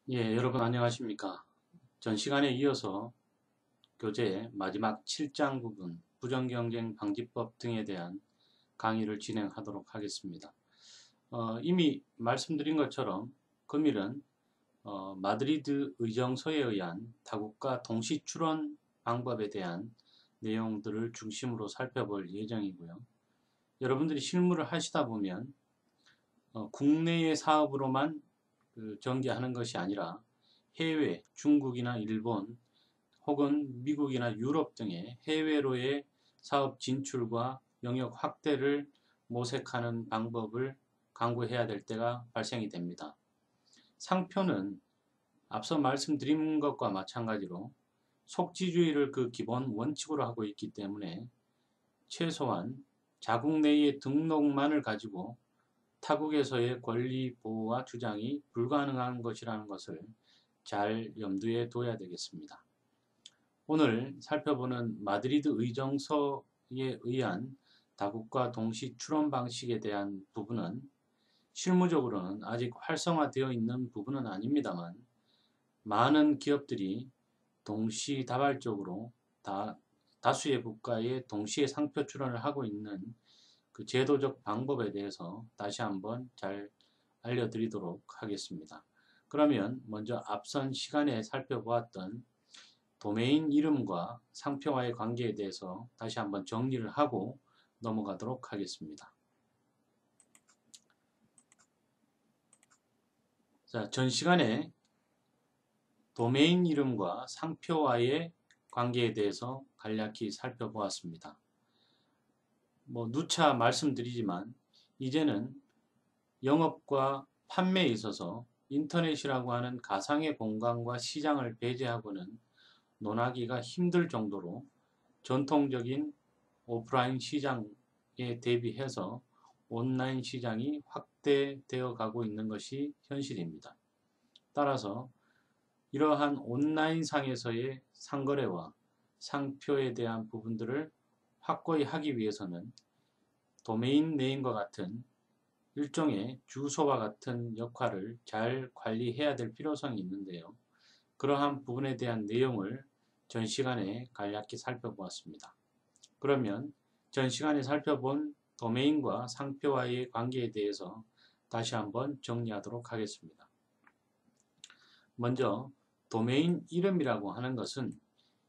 예, 여러분 안녕하십니까? 전 시간에 이어서 교재 마지막 7장 부분 부정경쟁 방지법 등에 대한 강의를 진행하도록 하겠습니다. 이미 말씀드린 것처럼 금일은 마드리드 의정서에 의한 다국가 동시 출원 방법에 대한 내용들을 중심으로 살펴볼 예정이고요. 여러분들이 실무를 하시다 보면 국내의 사업으로만 전개하는 것이 아니라 해외, 중국이나 일본 혹은 미국이나 유럽 등의 해외로의 사업 진출과 영역 확대를 모색하는 방법을 강구해야 될 때가 발생이 됩니다. 상표는 앞서 말씀드린 것과 마찬가지로 속지주의를 그 기본 원칙으로 하고 있기 때문에 최소한 자국 내의 등록만을 가지고 타국에서의 권리 보호와 주장이 불가능한 것이라는 것을 잘 염두에 둬야 되겠습니다. 오늘 살펴보는 마드리드 의정서에 의한 다국가 동시 출원 방식에 대한 부분은 실무적으로는 아직 활성화되어 있는 부분은 아닙니다만 많은 기업들이 동시다발적으로 다수의 국가에 동시에 상표 출원을 하고 있는 그 제도적 방법에 대해서 다시 한번 잘 알려드리도록 하겠습니다. 그러면 먼저 앞선 시간에 살펴보았던 도메인 이름과 상표와의 관계에 대해서 다시 한번 정리를 하고 넘어가도록 하겠습니다. 자, 전 시간에 도메인 이름과 상표와의 관계에 대해서 간략히 살펴보았습니다. 누차 말씀드리지만 이제는 영업과 판매에 있어서 인터넷이라고 하는 가상의 공간과 시장을 배제하고는 논하기가 힘들 정도로 전통적인 오프라인 시장에 대비해서 온라인 시장이 확대되어 가고 있는 것이 현실입니다. 따라서 이러한 온라인상에서의 상거래와 상표에 대한 부분들을 확고히 하기 위해서는 도메인 네임과 같은 일종의 주소와 같은 역할을 잘 관리해야 될 필요성이 있는데요. 그러한 부분에 대한 내용을 전 시간에 간략히 살펴보았습니다. 그러면 전 시간에 살펴본 도메인과 상표와의 관계에 대해서 다시 한번 정리하도록 하겠습니다. 먼저 도메인 이름이라고 하는 것은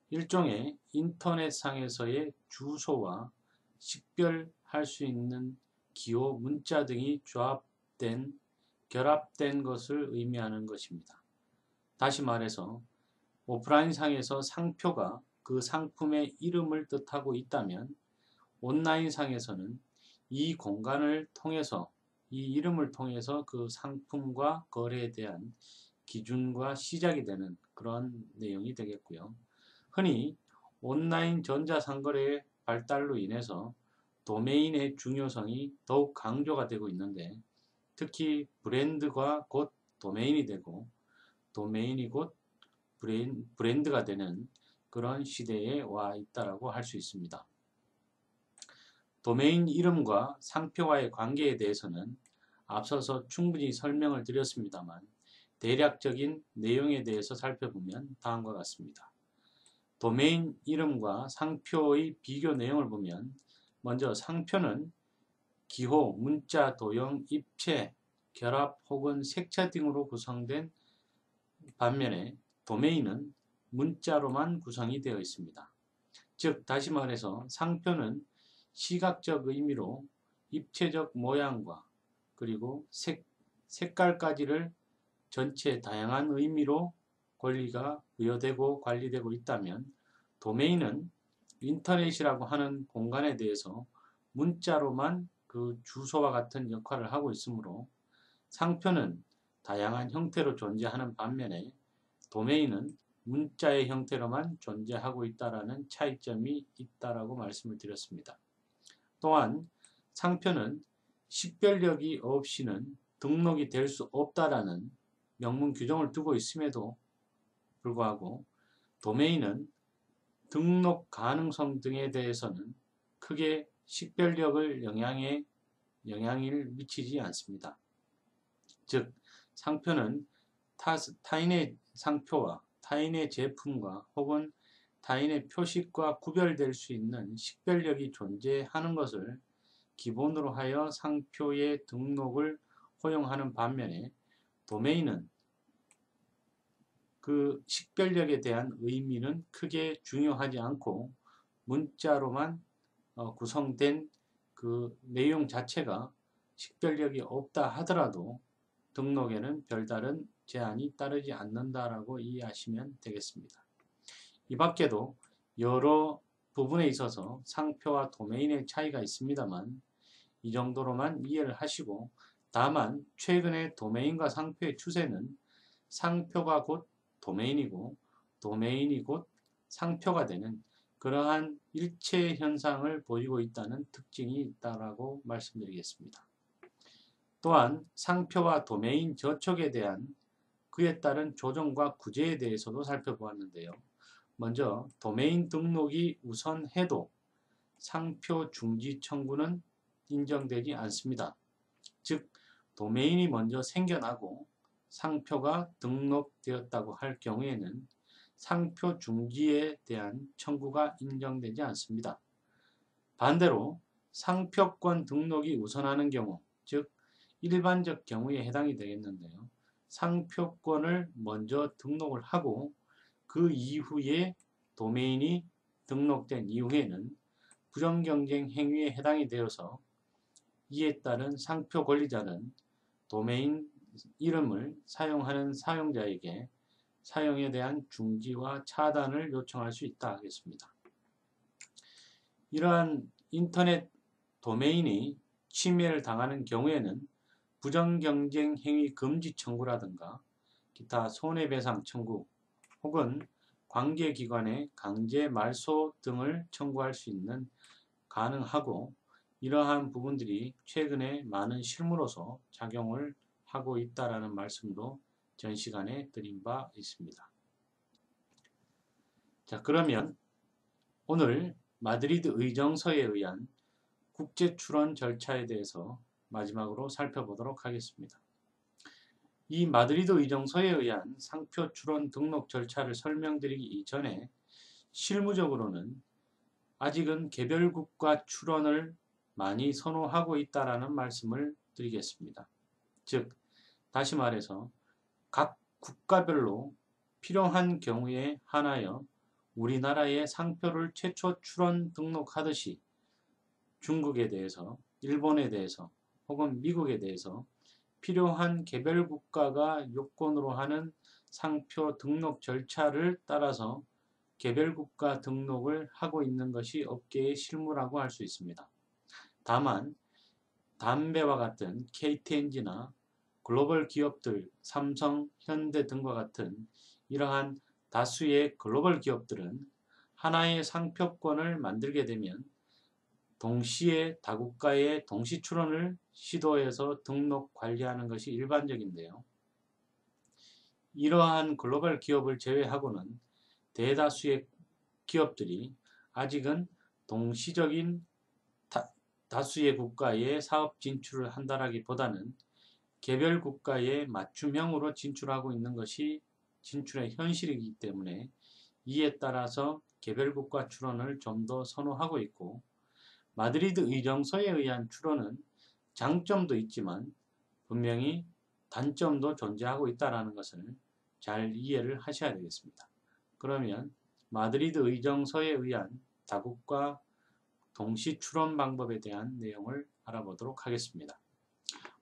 일종의 인터넷상에서의 주소와 식별할 수 있는 기호, 문자 등이 결합된 것을 의미하는 것입니다. 다시 말해서 오프라인상에서 상표가 그 상품의 이름을 뜻하고 있다면 온라인상에서는 이 공간을 통해서 이 이름을 통해서 그 상품과 거래에 대한 기준과 시작이 되는 그런 내용이 되겠고요. 흔히 온라인 전자상거래의 발달로 인해서 도메인의 중요성이 더욱 강조가 되고 있는데 특히 브랜드가 곧 도메인이 되고 도메인이 곧 브랜드가 되는 그런 시대에 와 있다라고 할 수 있습니다. 도메인 이름과 상표와의 관계에 대해서는 앞서서 충분히 설명을 드렸습니다만 대략적인 내용에 대해서 살펴보면 다음과 같습니다. 도메인 이름과 상표의 비교 내용을 보면 먼저 상표는 기호, 문자, 도형, 입체, 결합 혹은 색채 등으로 구성된 반면에 도메인은 문자로만 구성이 되어 있습니다. 즉 다시 말해서 상표는 시각적 의미로 입체적 모양과 그리고 색깔까지를 전체 다양한 의미로 권리가 부여되고 관리되고 있다면 도메인은 인터넷이라고 하는 공간에 대해서 문자로만 그 주소와 같은 역할을 하고 있으므로 상표는 다양한 형태로 존재하는 반면에 도메인은 문자의 형태로만 존재하고 있다라는 차이점이 있다라고 말씀을 드렸습니다. 또한 상표는 식별력이 없이는 등록이 될 수 없다라는 명문 규정을 두고 있음에도 불구하고 도메인은 등록 가능성 등에 대해서는 크게 식별력을 영향을 미치지 않습니다. 즉 상표는 타인의 상표와 타인의 제품과 혹은 타인의 표식과 구별될 수 있는 식별력이 존재하는 것을 기본으로 하여 상표의 등록을 허용하는 반면에 도메인은 그 식별력에 대한 의미는 크게 중요하지 않고 문자로만 구성된 그 내용 자체가 식별력이 없다 하더라도 등록에는 별다른 제한이 따르지 않는다라고 이해하시면 되겠습니다. 이 밖에도 여러 부분에 있어서 상표와 도메인의 차이가 있습니다만 이 정도로만 이해를 하시고, 다만 최근의 도메인과 상표의 추세는 상표가 곧 도메인이고 도메인이 곧 상표가 되는 그러한 일체 현상을 보이고 있다는 특징이 있다라고 말씀드리겠습니다. 또한 상표와 도메인 저촉에 대한 그에 따른 조정과 구제에 대해서도 살펴보았는데요. 먼저 도메인 등록이 우선해도 상표 중지 청구는 인정되지 않습니다. 즉 도메인이 먼저 생겨나고 상표가 등록되었다고 할 경우에는 상표 중지에 대한 청구가 인정되지 않습니다. 반대로 상표권 등록이 우선하는 경우, 즉 일반적 경우에 해당이 되겠는데요. 상표권을 먼저 등록을 하고 그 이후에 도메인이 등록된 이후에는 부정경쟁 행위에 해당이 되어서 이에 따른 상표 권리자는 도메인 이름을 사용하는 사용자에게 사용에 대한 중지와 차단을 요청할 수 있다 하겠습니다. 이러한 인터넷 도메인이 침해를 당하는 경우에는 부정경쟁 행위 금지 청구라든가 기타 손해배상 청구 혹은 관계기관의 강제 말소 등을 청구할 수 있는 가능하고, 이러한 부분들이 최근에 많은 실무로서 작용을 하고 있다라는 말씀도 전 시간에 드린 바 있습니다. 자, 그러면 오늘 마드리드 의정서에 의한 국제 출원 절차에 대해서 마지막으로 살펴보도록 하겠습니다. 이 마드리드 의정서에 의한 상표 출원 등록 절차를 설명드리기 이전에 실무적으로는 아직은 개별국가 출원을 많이 선호하고 있다라는 말씀을 드리겠습니다. 즉, 다시 말해서 각 국가별로 필요한 경우에 한하여 우리나라에 상표를 최초 출원 등록하듯이 중국에 대해서, 일본에 대해서 혹은 미국에 대해서 필요한 개별 국가가 요건으로 하는 상표 등록 절차를 따라서 개별 국가 등록을 하고 있는 것이 업계의 실무라고 할 수 있습니다. 다만 담배와 같은 KTNG나 글로벌 기업들, 삼성, 현대 등과 같은 이러한 다수의 글로벌 기업들은 하나의 상표권을 만들게 되면 동시에 다국가의 동시 출원을 시도해서 등록 관리하는 것이 일반적인데요. 이러한 글로벌 기업을 제외하고는 대다수의 기업들이 아직은 동시적인 다수의 국가에 사업 진출을 한다라기보다는 개별 국가에 맞춤형으로 진출하고 있는 것이 진출의 현실이기 때문에 이에 따라서 개별 국가 출원을 좀 더 선호하고 있고, 마드리드 의정서에 의한 출원은 장점도 있지만 분명히 단점도 존재하고 있다는 것을 잘 이해를 하셔야 되겠습니다. 그러면 마드리드 의정서에 의한 다국가 동시 출원 방법에 대한 내용을 알아보도록 하겠습니다.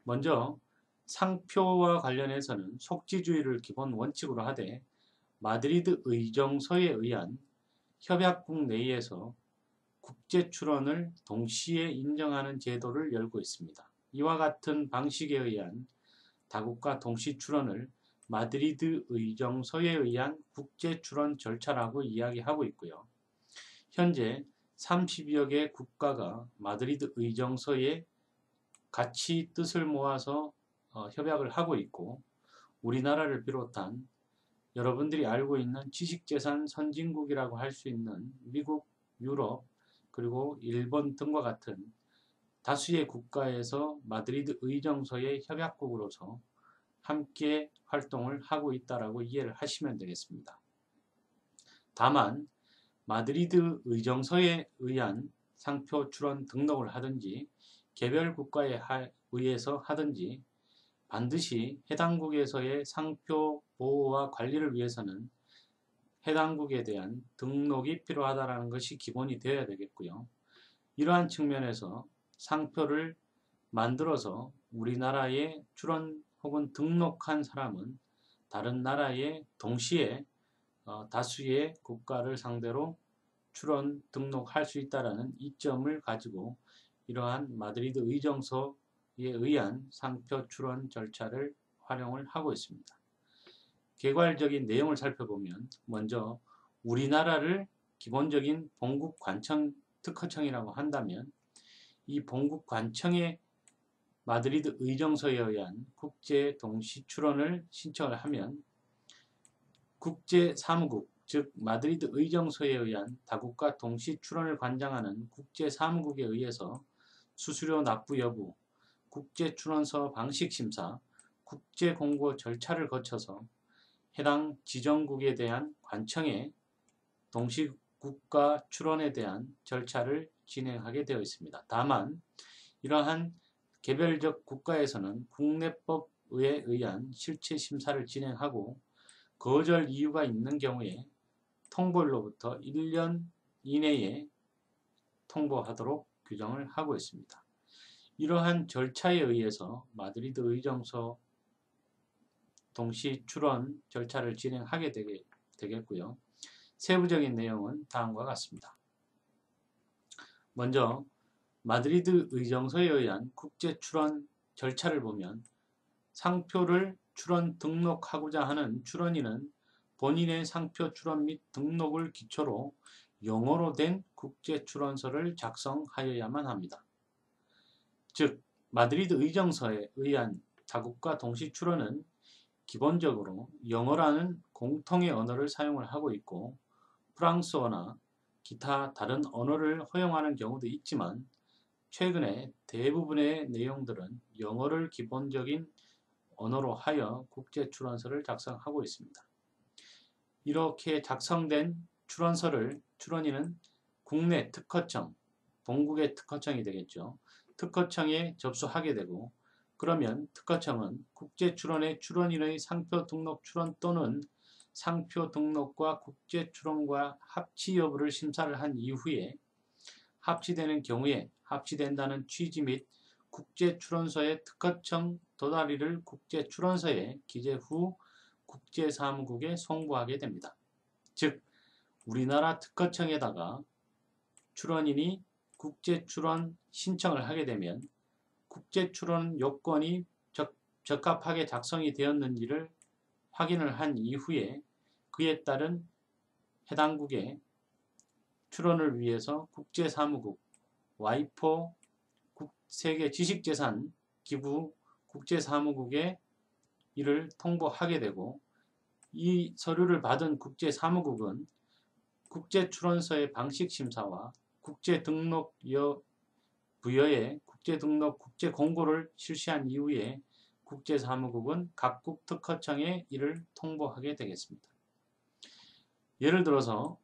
먼저 상표와 관련해서는 속지주의를 기본 원칙으로 하되 마드리드 의정서에 의한 협약국 내에서 국제 출원을 동시에 인정하는 제도를 열고 있습니다. 이와 같은 방식에 의한 다국가 동시 출원을 마드리드 의정서에 의한 국제 출원 절차라고 이야기하고 있고요. 현재 30여 개 국가가 마드리드 의정서에 같이 뜻을 모아서 협약을 하고 있고, 우리나라를 비롯한 여러분들이 알고 있는 지식재산 선진국이라고 할 수 있는 미국, 유럽, 그리고 일본 등과 같은 다수의 국가에서 마드리드 의정서의 협약국으로서 함께 활동을 하고 있다라고 이해를 하시면 되겠습니다. 다만 마드리드 의정서에 의한 상표 출원 등록을 하든지 개별 국가에 의해서 하든지 반드시 해당국에서의 상표 보호와 관리를 위해서는 해당국에 대한 등록이 필요하다는 것이 기본이 되어야 되겠고요. 이러한 측면에서 상표를 만들어서 우리나라에 출원 혹은 등록한 사람은 다른 나라에 동시에 다수의 국가를 상대로 출원 등록할 수 있다는 이점을 가지고 이러한 마드리드 의정서에 의한 상표 출원 절차를 활용을 하고 있습니다. 개괄적인 내용을 살펴보면 먼저 우리나라를 기본적인 본국 관청 특허청이라고 한다면 이 본국 관청의 마드리드 의정서에 의한 국제 동시 출원을 신청을 하면 국제사무국, 즉 마드리드 의정서에 의한 다국가 동시 출원을 관장하는 국제사무국에 의해서 수수료 납부 여부, 국제출원서 방식심사, 국제공고 절차를 거쳐서 해당 지정국에 대한 관청의 동시국가 출원에 대한 절차를 진행하게 되어 있습니다. 다만 이러한 개별적 국가에서는 국내법에 의한 실체 심사를 진행하고 거절 이유가 있는 경우에 통보일로부터 1년 이내에 통보하도록 규정을 하고 있습니다. 이러한 절차에 의해서 마드리드 의정서 동시 출원 절차를 진행하게 되겠고요. 세부적인 내용은 다음과 같습니다. 먼저 마드리드 의정서에 의한 국제 출원 절차를 보면 상표를 출원 등록하고자 하는 출원인은 본인의 상표 출원 및 등록을 기초로 영어로 된 국제 출원서를 작성하여야만 합니다. 즉 마드리드 의정서에 의한 다국가 동시 출원은 기본적으로 영어라는 공통의 언어를 사용을 하고 있고 프랑스어나 기타 다른 언어를 허용하는 경우도 있지만 최근에 대부분의 내용들은 영어를 기본적인 언어로 하여 국제 출원서를 작성하고 있습니다. 이렇게 작성된 출원서를 출원인은 국내 특허청, 본국의 특허청이 되겠죠. 특허청에 접수하게 되고 그러면 특허청은 국제 출원의 출원인의 상표 등록 출원 또는 상표 등록과 국제 출원과 합치 여부를 심사를 한 이후에 합치되는 경우에 합치된다는 취지 및 국제 출원서의 특허청 도달이를 국제 출원서에 기재 후 국제사무국에 송부하게 됩니다. 즉 우리나라 특허청에다가 출원인이 국제 출원 신청을 하게 되면 국제 출원 요건이 적합하게 작성이 되었는지를 확인을 한 이후에 그에 따른 해당국의 출원을 위해서 국제사무국, 와이포 세계 지식재산 기부 국제사무국에 이를 통보하게 되고 이 서류를 받은 국제사무국은 국제출원서의 방식심사와 국제등록 부여의 국제등록 국제공고를 실시한 이후에 국제사무국은 각국 특허청에 이를 통보하게 되겠습니다. 예를 들어서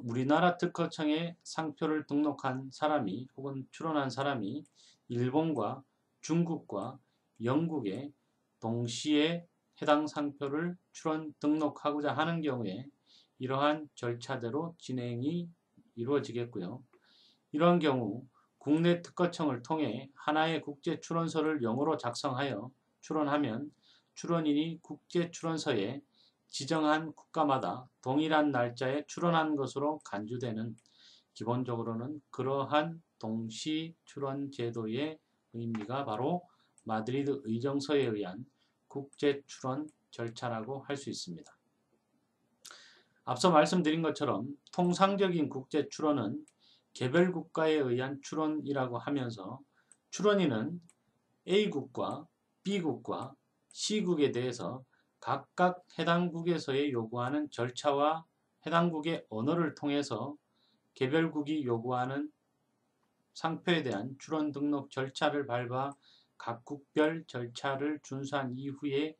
우리나라 특허청에 상표를 등록한 사람이 혹은 출원한 사람이 일본과 중국과 영국에 동시에 해당 상표를 출원 등록하고자 하는 경우에 이러한 절차대로 진행이 이루어지겠고요. 이런 경우 국내 특허청을 통해 하나의 국제 출원서를 영어로 작성하여 출원하면 출원인이 국제 출원서에 지정한 국가마다 동일한 날짜에 출원한 것으로 간주되는 기본적으로는 그러한 동시 출원 제도의 의미가 바로 마드리드 의정서에 의한 국제 출원 절차라고 할 수 있습니다. 앞서 말씀드린 것처럼 통상적인 국제 출원은 개별 국가에 의한 출원이라고 하면서 출원인은 A국과 B국과 C국에 대해서 각각 해당국에서의 요구하는 절차와 해당국의 언어를 통해서 개별국이 요구하는 상표에 대한 출원 등록 절차를 밟아 각국별 절차를 준수한 이후에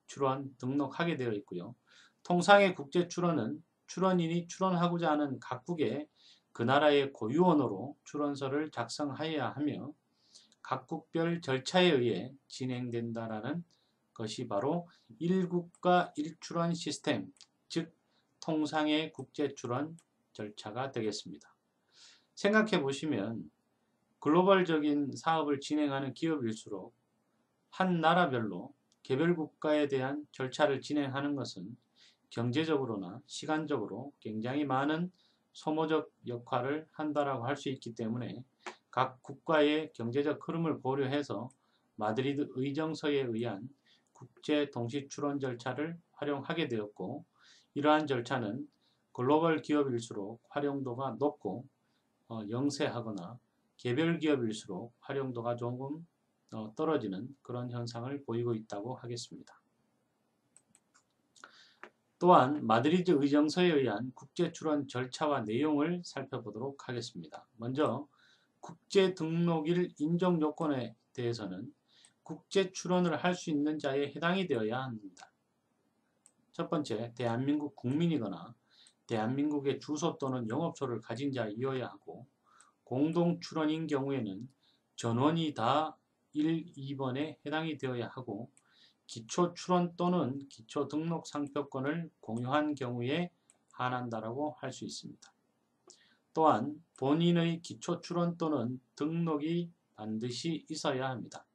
출원 등록하게 되어 있고요. 통상의 국제 출원은 출원인이 출원하고자 하는 각국의 그 나라의 고유 언어로 출원서를 작성하여야 하며 각국별 절차에 의해 진행된다라는 것이 바로 1국가 1출원 시스템, 즉 통상의 국제 출원 절차가 되겠습니다. 생각해 보시면 글로벌적인 사업을 진행하는 기업일수록 한 나라별로 개별 국가에 대한 절차를 진행하는 것은 경제적으로나 시간적으로 굉장히 많은 소모적 역할을 한다라고 할 수 있기 때문에 각 국가의 경제적 흐름을 고려해서 마드리드 의정서에 의한 국제 동시 출원 절차를 활용하게 되었고, 이러한 절차는 글로벌 기업일수록 활용도가 높고 영세하거나 개별 기업일수록 활용도가 조금 떨어지는 그런 현상을 보이고 있다고 하겠습니다. 또한 마드리드 의정서에 의한 국제 출원 절차와 내용을 살펴보도록 하겠습니다. 먼저 국제 등록일 인정 요건에 대해서는 국제 출원을 할 수 있는 자에 해당이 되어야 합니다. 첫 번째, 대한민국 국민이거나 대한민국의 주소 또는 영업소를 가진 자이어야 하고, 공동 출원인 경우에는 전원이 다 1, 2번에 해당이 되어야 하고, 기초 출원 또는 기초 등록 상표권을 공유한 경우에 한한다라고 할 수 있습니다. 또한 본인의 기초 출원 또는 등록이 반드시 있어야 합니다.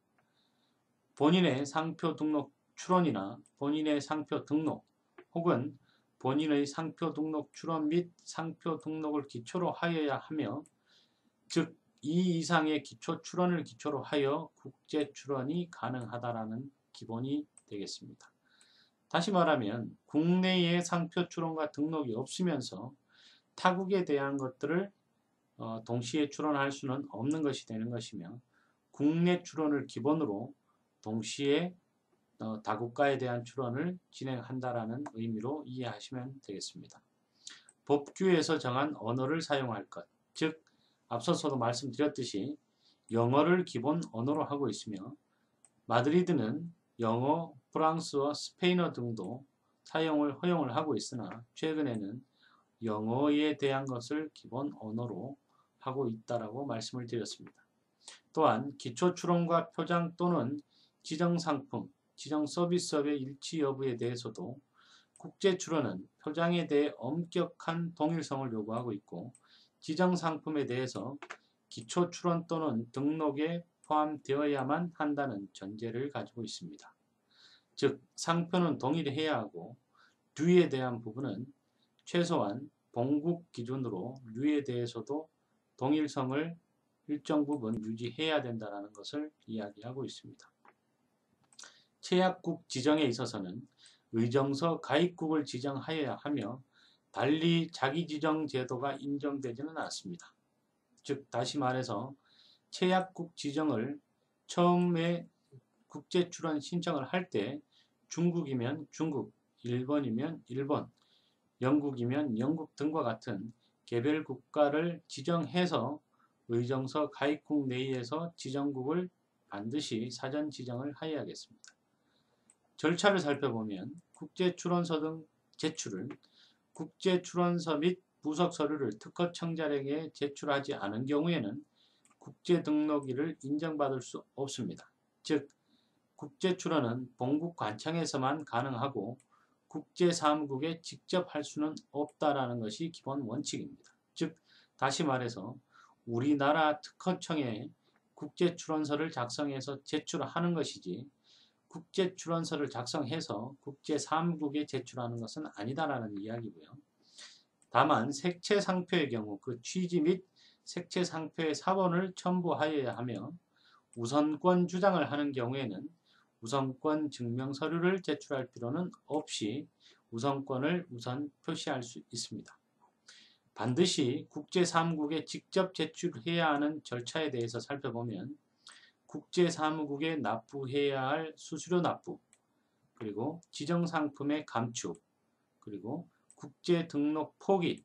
본인의 상표 등록 출원이나 본인의 상표 등록 혹은 본인의 상표 등록 출원 및 상표 등록을 기초로 하여야 하며, 즉 이 이상의 기초 출원을 기초로 하여 국제 출원이 가능하다라는 기본이 되겠습니다. 다시 말하면 국내에 상표 출원과 등록이 없으면서 타국에 대한 것들을 동시에 출원할 수는 없는 것이 되는 것이며, 국내 출원을 기본으로 동시에 다국가에 대한 출원을 진행한다라는 의미로 이해하시면 되겠습니다. 법규에서 정한 언어를 사용할 것, 즉 앞서서도 말씀드렸듯이 영어를 기본 언어로 하고 있으며, 마드리드는 영어, 프랑스어, 스페인어 등도 사용을 허용을 하고 있으나 최근에는 영어에 대한 것을 기본 언어로 하고 있다라고 말씀을 드렸습니다. 또한 기초 출원과 표장 또는 지정 상품, 지정 서비스업의 일치 여부에 대해서도 국제 출원은 표장에 대해 엄격한 동일성을 요구하고 있고, 지정 상품에 대해서 기초 출원 또는 등록에 포함되어야만 한다는 전제를 가지고 있습니다. 즉 상표는 동일해야 하고 류에 대한 부분은 최소한 본국 기준으로 류에 대해서도 동일성을 일정 부분 유지해야 된다는 것을 이야기하고 있습니다. 체약국 지정에 있어서는 의정서 가입국을 지정하여야 하며, 달리 자기지정 제도가 인정되지는 않습니다. 즉 다시 말해서 체약국 지정을 처음에 국제 출원 신청을 할 때 중국이면 중국, 일본이면 일본, 영국이면 영국 등과 같은 개별 국가를 지정해서 의정서 가입국 내에서 지정국을 반드시 사전 지정을 하여야겠습니다. 절차를 살펴보면 국제 출원서 등 제출을 국제 출원서 및 부속 서류를 특허청자에게 제출하지 않은 경우에는 국제 등록일을 인정받을 수 없습니다. 즉 국제 출원은 본국 관청에서만 가능하고 국제사무국에 직접 할 수는 없다라는 것이 기본 원칙입니다. 즉 다시 말해서 우리나라 특허청에 국제 출원서를 작성해서 제출하는 것이지 국제 출원서를 작성해서 국제사무국에 제출하는 것은 아니다라는 이야기고요. 다만 색채상표의 경우 그 취지 및 색채상표의 사본을 첨부하여야 하며, 우선권 주장을 하는 경우에는 우선권 증명서류를 제출할 필요는 없이 우선권을 우선 표시할 수 있습니다. 반드시 국제사무국에 직접 제출해야 하는 절차에 대해서 살펴보면 국제사무국에 납부해야 할 수수료 납부, 그리고 지정상품의 감축, 그리고 국제등록 포기,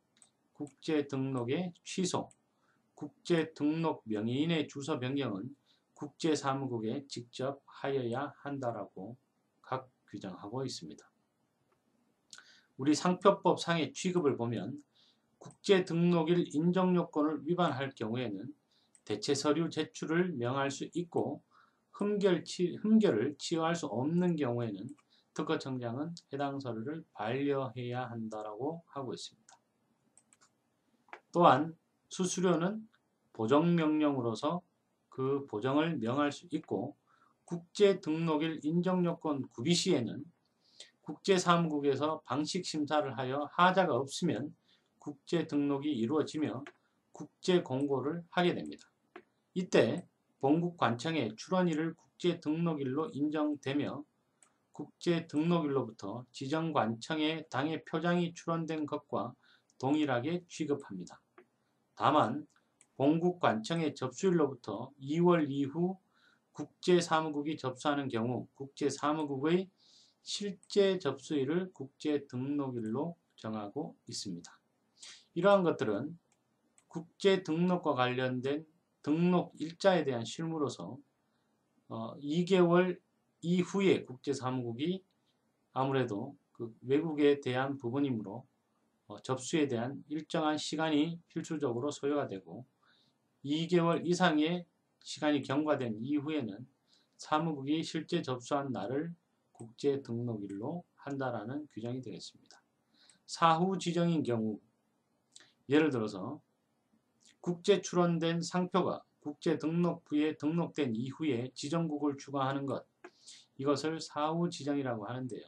국제등록의 취소, 국제등록 명의인의 주소 변경은 국제사무국에 직접 하여야 한다라고 각 규정하고 있습니다. 우리 상표법 상의 취급을 보면 국제등록일 인정요건을 위반할 경우에는 대체서류 제출을 명할 수 있고 흠결을 치여할 수 없는 경우에는 특허청장은 해당 서류를 반려해야 한다라고 하고 있습니다. 또한 수수료는 보정명령으로서 그 보정을 명할 수 있고 국제등록일 인정요건 구비 시에는 국제사무국에서 방식심사를 하여 하자가 없으면 국제등록이 이루어지며 국제공고를 하게 됩니다. 이때 본국관청의 출원일을 국제등록일로 인정되며 국제등록일로부터 지정관청에 당의 표장이 출원된 것과 동일하게 취급합니다. 다만 본국관청의 접수일로부터 2월 이후 국제사무국이 접수하는 경우 국제사무국의 실제 접수일을 국제등록일로 정하고 있습니다. 이러한 것들은 국제등록과 관련된 등록 일자에 대한 실무로서 2개월 이후에 국제사무국이 아무래도 그 외국에 대한 부분이므로 접수에 대한 일정한 시간이 필수적으로 소요가 되고 2개월 이상의 시간이 경과된 이후에는 사무국이 실제 접수한 날을 국제등록일로 한다라는 규정이 되겠습니다. 사후 지정인 경우 예를 들어서 국제 출원된 상표가 국제등록부에 등록된 이후에 지정국을 추가하는 것, 이것을 사후 지정이라고 하는데요.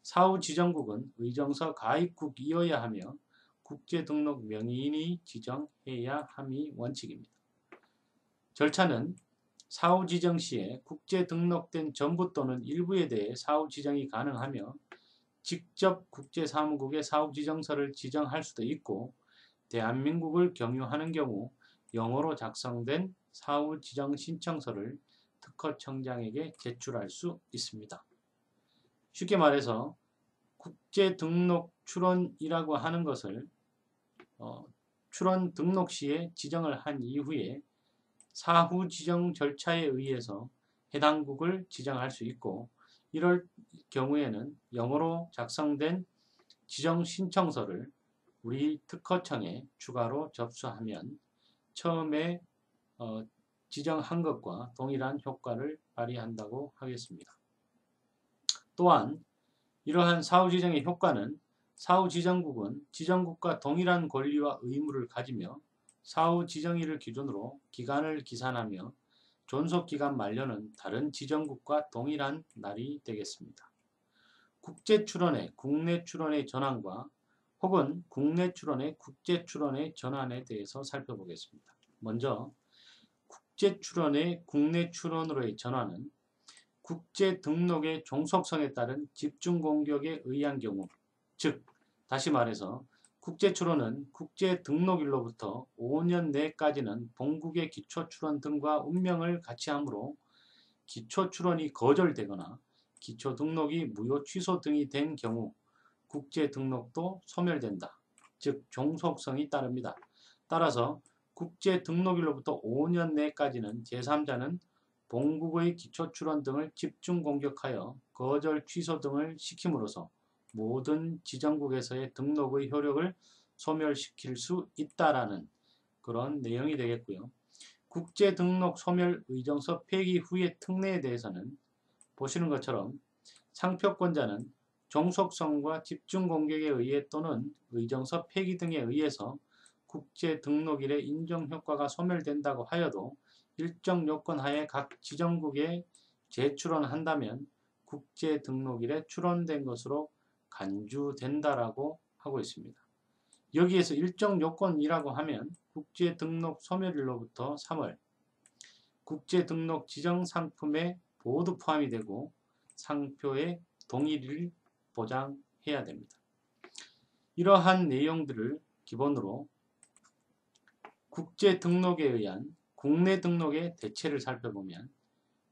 사후 지정국은 의정서 가입국이어야 하며 국제등록 명의인이 지정해야 함이 원칙입니다. 절차는 사후 지정 시에 국제 등록된 전부 또는 일부에 대해 사후 지정이 가능하며 직접 국제사무국에 사후 지정서를 지정할 수도 있고 대한민국을 경유하는 경우 영어로 작성된 사후 지정 신청서를 특허청장에게 제출할 수 있습니다. 쉽게 말해서 국제 등록 출원이라고 하는 것을 출원 등록 시에 지정을 한 이후에 사후 지정 절차에 의해서 해당 국을 지정할 수 있고 이럴 경우에는 영어로 작성된 지정 신청서를 우리 특허청에 추가로 접수하면 처음에 지정한 것과 동일한 효과를 발휘한다고 하겠습니다. 또한 이러한 사후지정의 효과는 사후지정국은 지정국과 동일한 권리와 의무를 가지며 사후지정일을 기준으로 기간을 기산하며 존속기간 만료는 다른 지정국과 동일한 날이 되겠습니다. 국제출원의 국내 출원의 전환과 혹은 국내 출원의 국제 출원의 전환에 대해서 살펴보겠습니다. 먼저 국제 출원의 국내 출원으로의 전환은 국제 등록의 종속성에 따른 집중 공격에 의한 경우, 즉 다시 말해서 국제 출원은 국제 등록일로부터 5년 내까지는 본국의 기초 출원 등과 운명을 같이 하므로 기초 출원이 거절되거나 기초 등록이 무효 취소 등이 된 경우 국제 등록도 소멸된다. 즉 종속성이 따릅니다. 따라서 국제 등록일로부터 5년 내까지는 제3자는 본국의 기초 출원 등을 집중 공격하여 거절 취소 등을 시킴으로써 모든 지정국에서의 등록의 효력을 소멸시킬 수 있다라는 그런 내용이 되겠고요. 국제 등록 소멸 의정서 폐기 후의 특례에 대해서는 보시는 것처럼 상표권자는 종속성과 집중 공격에 의해 또는 의정서 폐기 등에 의해서 국제 등록일의 인정 효과가 소멸된다고 하여도 일정 요건 하에 각 지정국에 재출원한다면 국제 등록일에 출원된 것으로 간주된다라고 하고 있습니다. 여기에서 일정 요건이라고 하면 국제 등록 소멸일로부터 3월 국제 등록 지정 상품에 모두 포함이 되고 상표의 동일을 보장해야 됩니다. 이러한 내용들을 기본으로 국제 등록에 의한 국내 등록의 대체를 살펴보면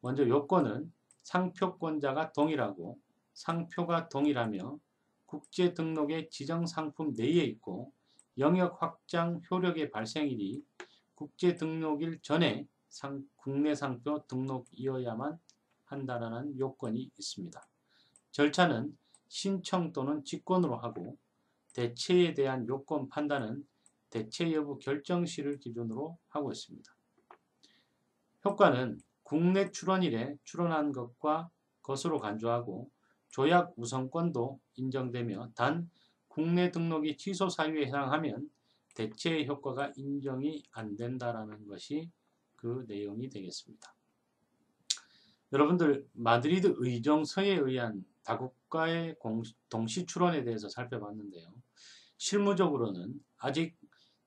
먼저 요건은 상표권자가 동일하고 상표가 동일하며 국제 등록의 지정 상품 내에 있고 영역 확장 효력의 발생일이 국제 등록일 전에 국내 상표 등록이어야만 한다는 요건이 있습니다. 절차는 신청 또는 직권으로 하고 대체에 대한 요건 판단은 대체 여부 결정 시를 기준으로 하고 있습니다. 효과는 국내 출원일에 출원한 것으로 간주하고 조약 우선권도 인정되며 단 국내 등록이 취소 사유에 해당하면 대체의 효과가 인정이 안 된다라는 것이 그 내용이 되겠습니다. 여러분들 마드리드 의정서에 의한 다국가의 동시 출원에 대해서 살펴봤는데요. 실무적으로는 아직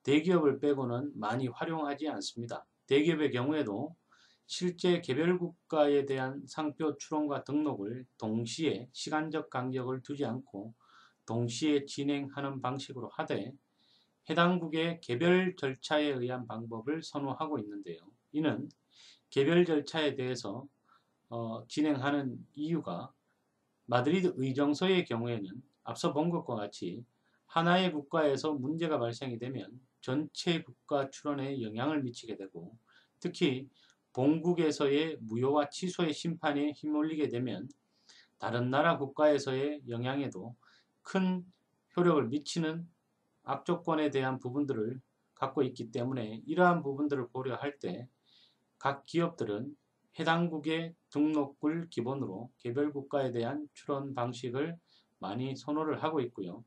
대기업을 빼고는 많이 활용하지 않습니다. 대기업의 경우에도 실제 개별 국가에 대한 상표 출원과 등록을 동시에 시간적 간격을 두지 않고 동시에 진행하는 방식으로 하되 해당 국의 개별 절차에 의한 방법을 선호하고 있는데요. 이는 개별 절차에 대해서 진행하는 이유가 마드리드 의정서의 경우에는 앞서 본 것과 같이 하나의 국가에서 문제가 발생이 되면 전체 국가 출원에 영향을 미치게 되고 특히 본국에서의 무효와 취소의 심판에 휘말리게 되면 다른 나라 국가에서의 영향에도 큰 효력을 미치는 악조건에 대한 부분들을 갖고 있기 때문에 이러한 부분들을 고려할 때 각 기업들은 해당국의 등록을 기본으로 개별 국가에 대한 출원 방식을 많이 선호를 하고 있고요.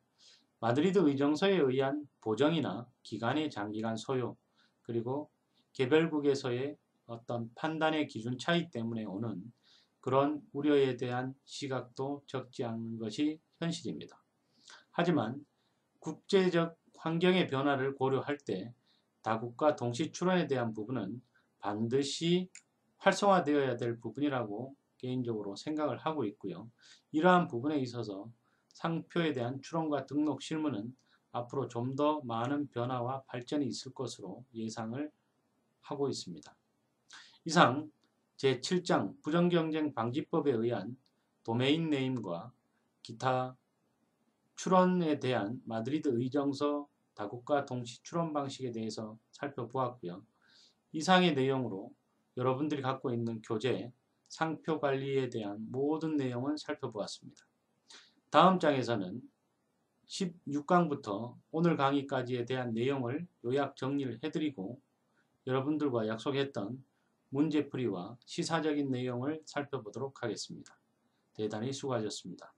마드리드 의정서에 의한 보정이나 기간의 장기간 소요 그리고 개별국에서의 어떤 판단의 기준 차이 때문에 오는 그런 우려에 대한 시각도 적지 않은 것이 현실입니다. 하지만 국제적 환경의 변화를 고려할 때 다국가 동시 출원에 대한 부분은 반드시 활성화되어야 될 부분이라고 개인적으로 생각을 하고 있고요. 이러한 부분에 있어서 상표에 대한 출원과 등록 실무는 앞으로 좀 더 많은 변화와 발전이 있을 것으로 예상을 하고 있습니다. 이상 제7장 부정경쟁 방지법에 의한 도메인 네임과 기타 출원에 대한 마드리드 의정서 다국가 동시 출원 방식에 대해서 살펴보았고요. 이상의 내용으로 여러분들이 갖고 있는 교재, 상표 관리에 대한 모든 내용을 살펴보았습니다. 다음 장에서는 16강부터 오늘 강의까지에 대한 내용을 요약 정리를 해드리고 여러분들과 약속했던 문제풀이와 시사적인 내용을 살펴보도록 하겠습니다. 대단히 수고하셨습니다.